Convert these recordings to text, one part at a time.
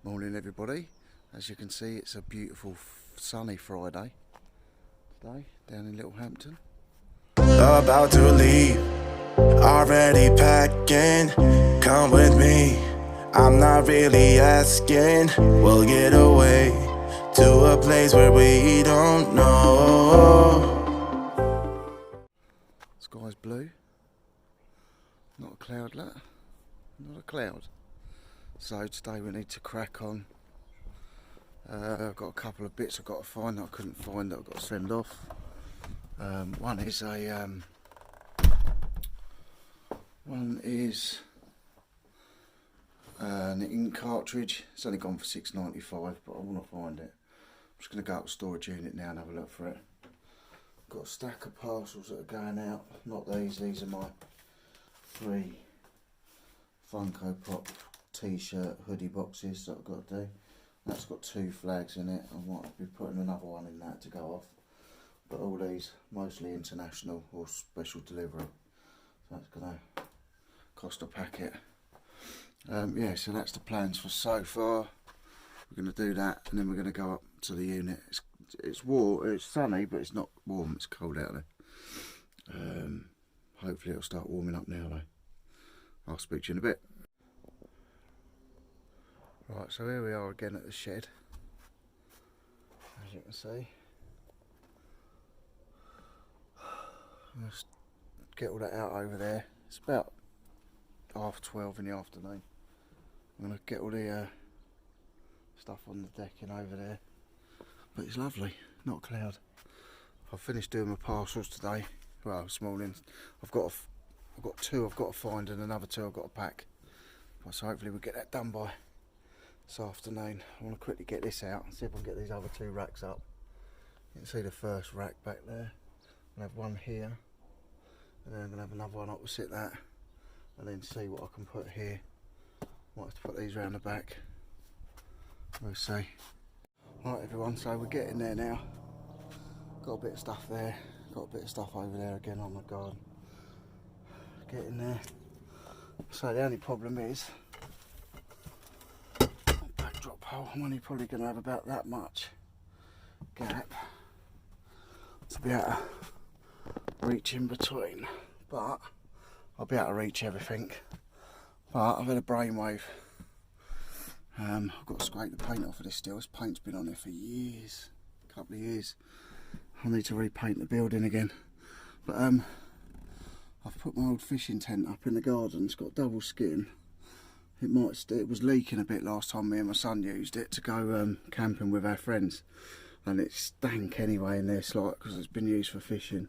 Morning everybody. As you can see, it's a beautiful sunny Friday today down in Littlehampton. About to leave, already packing. Come with me, I'm not really asking. We'll get away to a place where we don't know. Sky's blue, not a cloudlet, not a cloud. So today we need to crack on. I've got a couple of bits I've got to find that I couldn't find that I've got to send off. One is an ink cartridge. It's only gone for £6.95, but I want to find it. I'm just going to go up to the storage unit now and have a look for it. Got a stack of parcels that are going out. Not these are my 3 Funko Pop t-shirt hoodie boxes that I've got to do. That's got 2 flags in it. I might be putting another one in that to go off. But all these mostly international or special delivery. So that's going to cost a packet. Yeah, so that's the plans for so far. We're going to do that and then we're going to go up to the unit. It's warm, it's sunny, but it's not warm. It's cold out there. Hopefully it'll start warming up now though. I'll speak to you in a bit. Right, so here we are again at the shed, as you can see. Let's get all that out over there. It's about 12:30 in the afternoon. I'm going to get all the stuff on the decking over there. But it's lovely, not a cloud. I've finished doing my parcels today. Well, this morning. I've got 2 I've got to find and another 2 I've got to pack. So hopefully we'll get that done by this afternoon. I want to quickly get this out and see if I can get these other 2 racks up. You can see the first rack back there. I'm going to have one here, and then I'm going to have another one opposite that, and then see what I can put here. Might have to put these around the back. We'll see. Right everyone, so we're getting there now. Got a bit of stuff there, got a bit of stuff over there again on the garden. Getting there. So the only problem is backdrop hole. I'm only probably going to have about that much gap to be able to reach in between, but I'll be able to reach everything. But I've had a brainwave. I've got to scrape the paint off of this still. This paint's been on there for years, a couple of years. I need to repaint the building again. But I've put my old fishing tent up in the garden. It's got double skin. It was leaking a bit last time me and my son used it to go camping with our friends, and it stank anyway in there slightly because it's been used for fishing.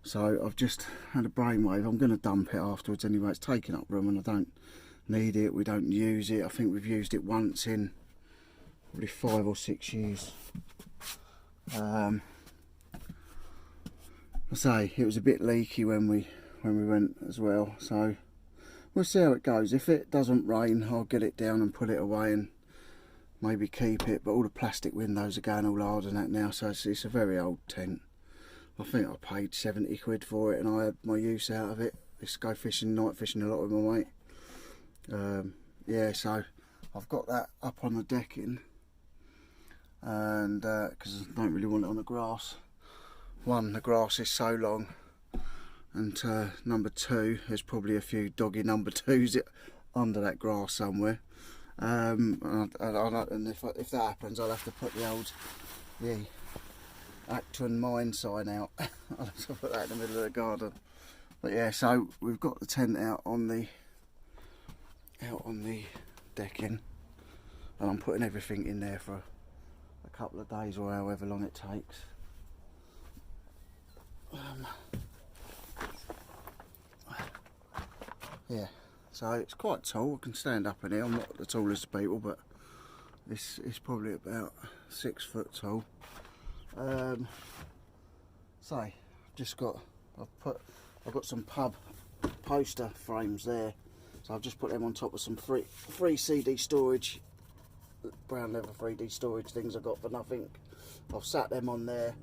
So I've just had a brainwave. I'm going to dump it afterwards anyway. It's taking up room and I don't need it. We don't use it. I think we've used it once in probably 5 or 6 years. I say it was a bit leaky when we went as well, so we'll see how it goes. If it doesn't rain, I'll get it down and put it away and maybe keep it. But all the plastic windows are going all hard and that now, so it's a very old tent. I think I paid 70 quid for it and I had my use out of it. I used to go fishing, night fishing a lot with my mate. Yeah, so I've got that up on the decking, and because I don't really want it on the grass. One, the grass is so long, and number 2, there's probably a few doggy number 2s under that grass somewhere. And if that happens, I'll have to put the Acton mine sign out. I'll have to put that in the middle of the garden. But yeah, so we've got the tent out on the decking, and I'm putting everything in there for a couple of days or however long it takes. Yeah, so it's quite tall. I can stand up in here. I'm not the tallest of people, but this is probably about 6 foot tall. So I've got some pub poster frames there, so I've just put them on top of some free CD storage, brown leather 3D storage things I got for nothing. I've sat them on there,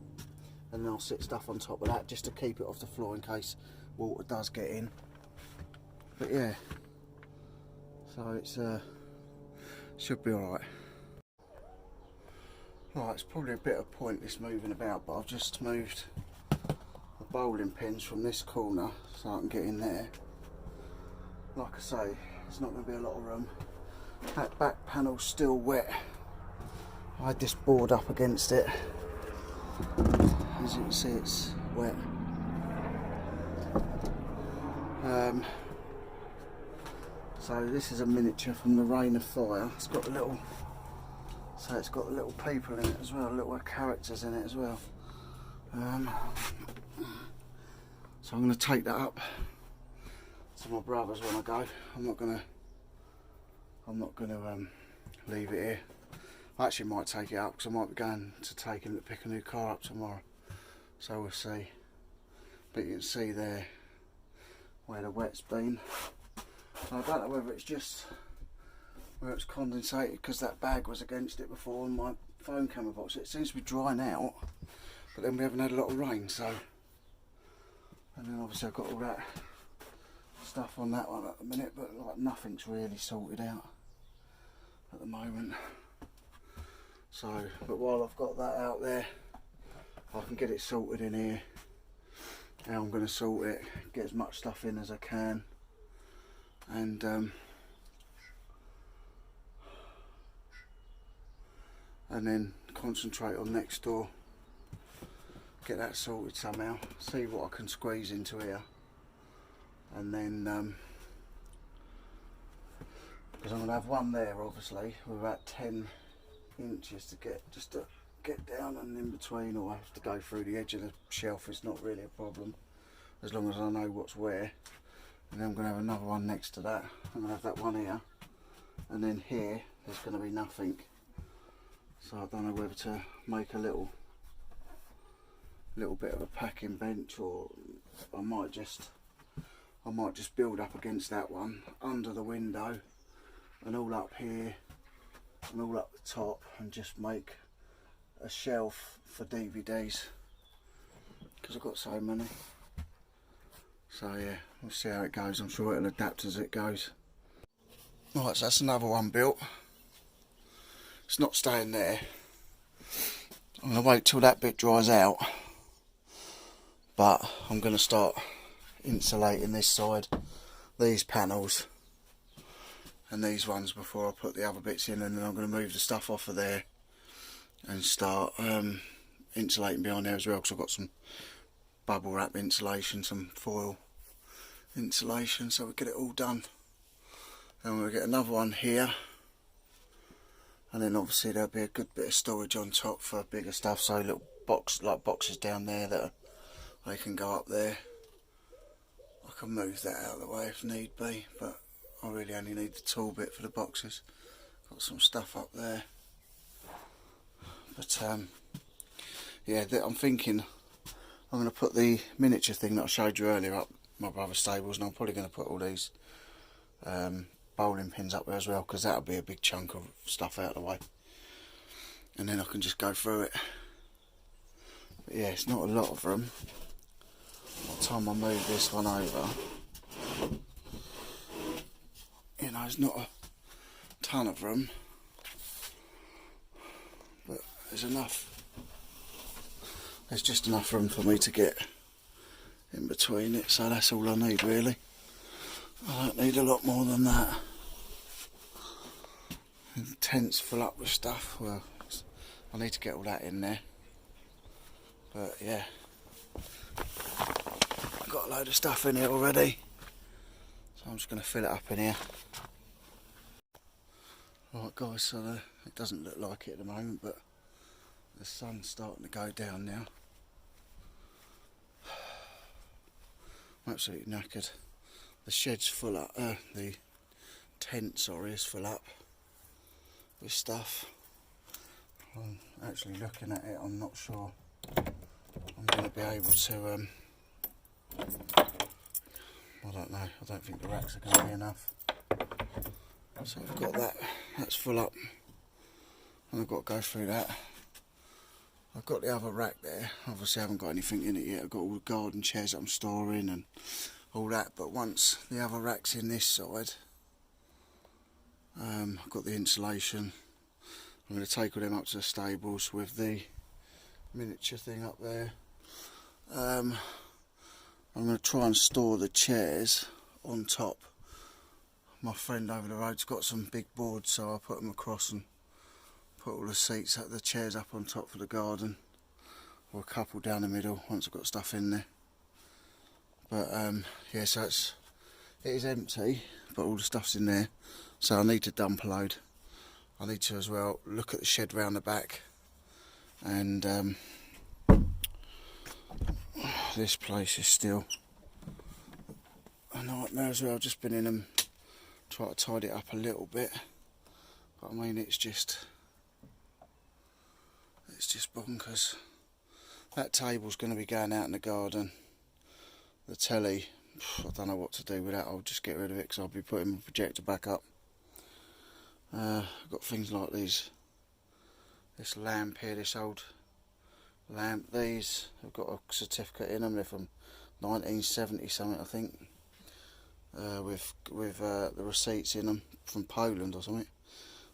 and then I'll sit stuff on top of that just to keep it off the floor in case water does get in. But yeah, so it's Should be alright. Right, it's probably a bit of pointless moving about, but I've just moved the bowling pins from this corner so I can get in there. Like I say, there's not going to be a lot of room. That back panel's still wet. I had this board up against it. As you can see, it's wet. So this is a miniature from the Reign of Fire. It's got a little, so it's got little people in it as well, little characters in it as well. So I'm going to take that up to my brother's when I go. I'm not going to leave it here. I actually might take it up because I might be going to take him to pick a new car up tomorrow. So we'll see. But you can see there where the wet's been. I don't know whether it's just where it's condensated because that bag was against it before and my phone camera box. It seems to be drying out, but then we haven't had a lot of rain, so. And then obviously I've got all that stuff on that one at the minute, but like nothing's really sorted out at the moment. So, but while I've got that out there, I can get it sorted in here. How I'm going to sort it, get as much stuff in as I can, and then concentrate on next door, get that sorted somehow, see what I can squeeze into here, and then because I'm going to have one there obviously with about 10 inches to get down and in between, or I have to go through the edge of the shelf. It's not really a problem as long as I know what's where. And then I'm going to have another one next to that. I'm going to have that one here, and then here there's going to be nothing, so I don't know whether to make a little bit of a packing bench, or I might just build up against that one under the window and all up here and all up the top, and just make a shelf for DVDs because I've got so many. So yeah, we'll see how it goes. I'm sure it'll adapt as it goes. Right, so that's another one built. It's not staying there. I'm going to wait till that bit dries out, but I'm going to start insulating this side, these panels and these ones before I put the other bits in, and then I'm going to move the stuff off of there and start insulating behind there as well, because I've got some bubble wrap insulation, some foil insulation, so we get it all done. And we'll get another one here, and then obviously there'll be a good bit of storage on top for bigger stuff, so little boxes down there that they can go up there. I can move that out of the way if need be, but I really only need the tall bit for the boxes. Got some stuff up there. But yeah, I'm thinking I'm going to put the miniature thing that I showed you earlier up my brother's stables, and I'm probably going to put all these bowling pins up there as well, because that'll be a big chunk of stuff out of the way, and then I can just go through it. But yeah, it's not a lot of room. By the time I move this one over, you know, it's not a ton of room, but there's enough. There's just enough room for me to get in between it, so that's all I need really. I don't need a lot more than that. And the tent's full up with stuff. Well, I need to get all that in there, but yeah, I've got a load of stuff in here already, so I'm just going to fill it up in here. Right guys, so it doesn't look like it at the moment, but the sun's starting to go down now. I'm absolutely knackered. The shed's full up, the tent, sorry, is full up with stuff. I'm actually looking at it, I'm not sure I'm going to be able to, I don't know, I don't think the racks are going to be enough. So I've got that, that's full up, and I've got to go through that. I've got the other rack there, obviously I haven't got anything in it yet. I've got all the garden chairs that I'm storing and all that, but once the other rack's in this side, I've got the insulation. I'm going to take all them up to the stables with the miniature thing up there. I'm going to try and store the chairs on top. My friend over the road's got some big boards, so I'll put them across and put all the seats, the chairs up on top for the garden, or a couple down the middle once I've got stuff in there. But yeah, so it is empty, but all the stuff's in there, so I need to dump a load. I need to as well look at the shed round the back, and this place is still a nightmare as well. I've just been in them, try to tidy it up a little bit, but I mean it's just bonkers. That table's going to be going out in the garden. The telly, I don't know what to do with that. I'll just get rid of it because I'll be putting my projector back up. I've got things like this lamp here, this old lamp. These have got a certificate in them. They're from 1970 something, I think, with the receipts in them from Poland or something.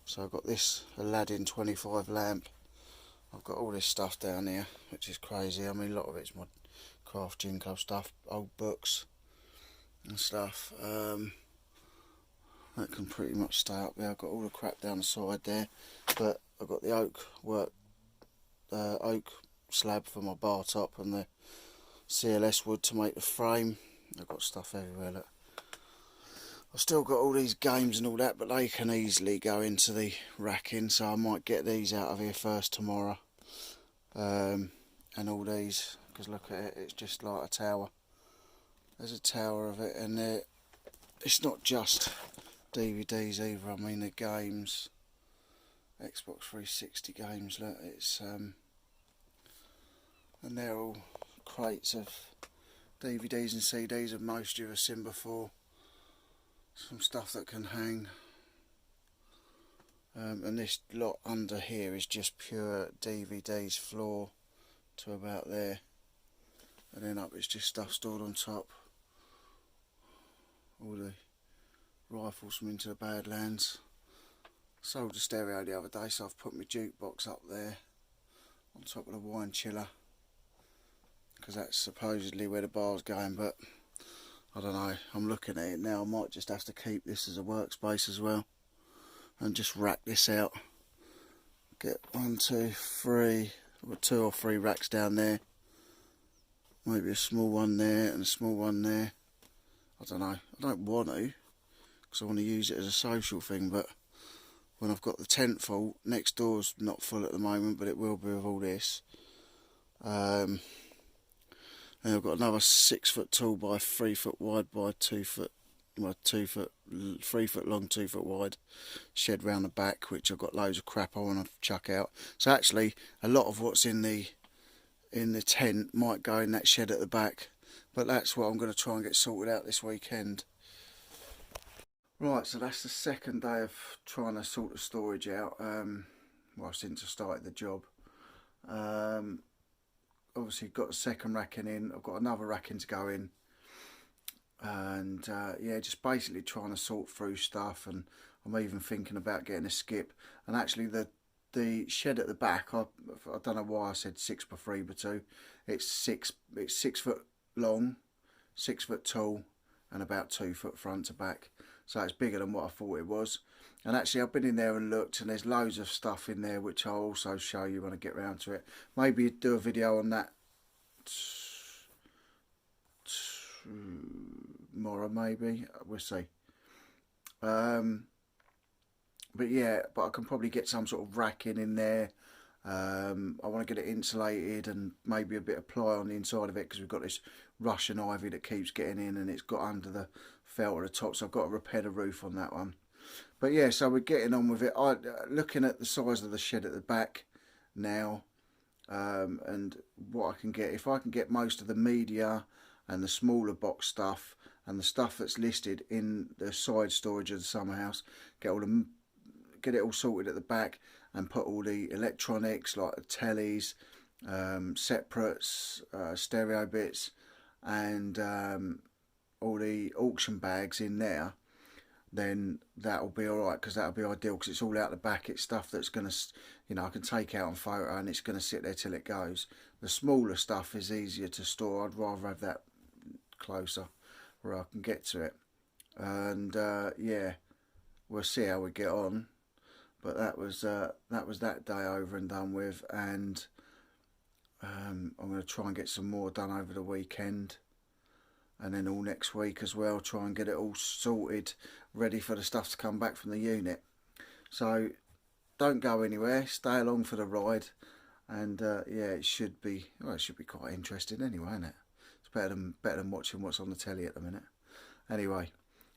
So I've got this Aladdin 25 lamp. I've got all this stuff down here, which is crazy. I mean, a lot of it's my Craft Gin Club stuff, old books and stuff. That can pretty much stay up there. I've got all the crap down the side there, but I've got the oak slab for my bar top and the CLS wood to make the frame. I've got stuff everywhere. Look, I've still got all these games and all that, but they can easily go into the racking, so I might get these out of here first tomorrow. And all these, because look at it, it's just like a tower. There's a tower of it, and it's not just DVDs either. I mean the games, Xbox 360 games. Look, it's and they're all crates of DVDs and CDs of most you've ever seen before. Some stuff that can hang. And this lot under here is just pure DVDs, floor to about there, and then up it's just stuff stored on top. All the rifles from Into the Badlands. Sold the stereo the other day, so I've put my jukebox up there on top of the wine chiller, because that's supposedly where the bar's going, but I don't know. I'm looking at it now. I might just have to keep this as a workspace as well and just rack this out. Get 1, 2, 3, or 2 or 3 racks down there. Maybe a small one there and a small one there. I don't know. I don't want to, because I want to use it as a social thing, but when I've got the tent full, next door's not full at the moment, but it will be with all this. And I've got another 6 foot tall by 3 foot wide by 2 foot, well, 3 foot long, 2 foot wide shed round the back, which I've got loads of crap I want to chuck out. So actually, a lot of what's in the tent might go in that shed at the back, but that's what I'm going to try and get sorted out this weekend. Right, so that's the second day of trying to sort the storage out. Well, since I started the job. Obviously got the second racking in. I've got another racking to go in, and yeah, just basically trying to sort through stuff. And I'm even thinking about getting a skip. And actually, the shed at the back, I don't know why I said 6 by 3 by 2. It's 6 foot long, 6 foot tall, and about 2 foot front to back. So it's bigger than what I thought it was. And actually, I've been in there and looked, and there's loads of stuff in there, which I'll also show you when I get round to it. Maybe do a video on that tomorrow, maybe. We'll see. But yeah, but I can probably get some sort of racking in there. I want to get it insulated and maybe a bit of ply on the inside of it, because we've got this Russian ivy that keeps getting in, and it's got under the felt at the top, so I've got to repair the roof on that one. But yeah, so we're getting on with it. Looking at the size of the shed at the back now, and what I can get. If I can get most of the media and the smaller box stuff and the stuff that's listed in the side storage of the summer house, get it all sorted at the back, and put all the electronics like the tellies, separates, stereo bits, and all the auction bags in there. then that'll be all right, because that'll be ideal, because it's all out the back. It's stuff that's going to, you know, I can take out on photo and it's going to sit there till it goes. The smaller stuff is easier to store. I'd rather have that closer where I can get to it. And yeah, we'll see how we get on. But that was that day over and done with, and I'm going to try and get some more done over the weekend, and then all next week as well, try and get it all sorted, ready for the stuff to come back from the unit. So don't go anywhere, stay along for the ride, and yeah, it should be quite interesting anyway, isn't it? It's better than watching what's on the telly at the minute. Anyway,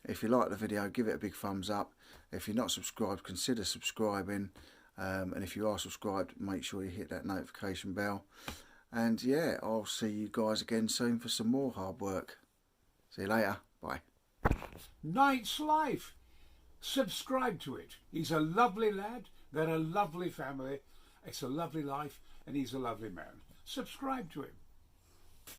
if you like the video, give it a big thumbs up. If you're not subscribed, consider subscribing, and if you are subscribed, make sure you hit that notification bell. And yeah, I'll see you guys again soon for some more hard work. See you later. Bye. Knight's Life. Subscribe to it. He's a lovely lad. They're a lovely family. It's a lovely life, and he's a lovely man. Subscribe to him.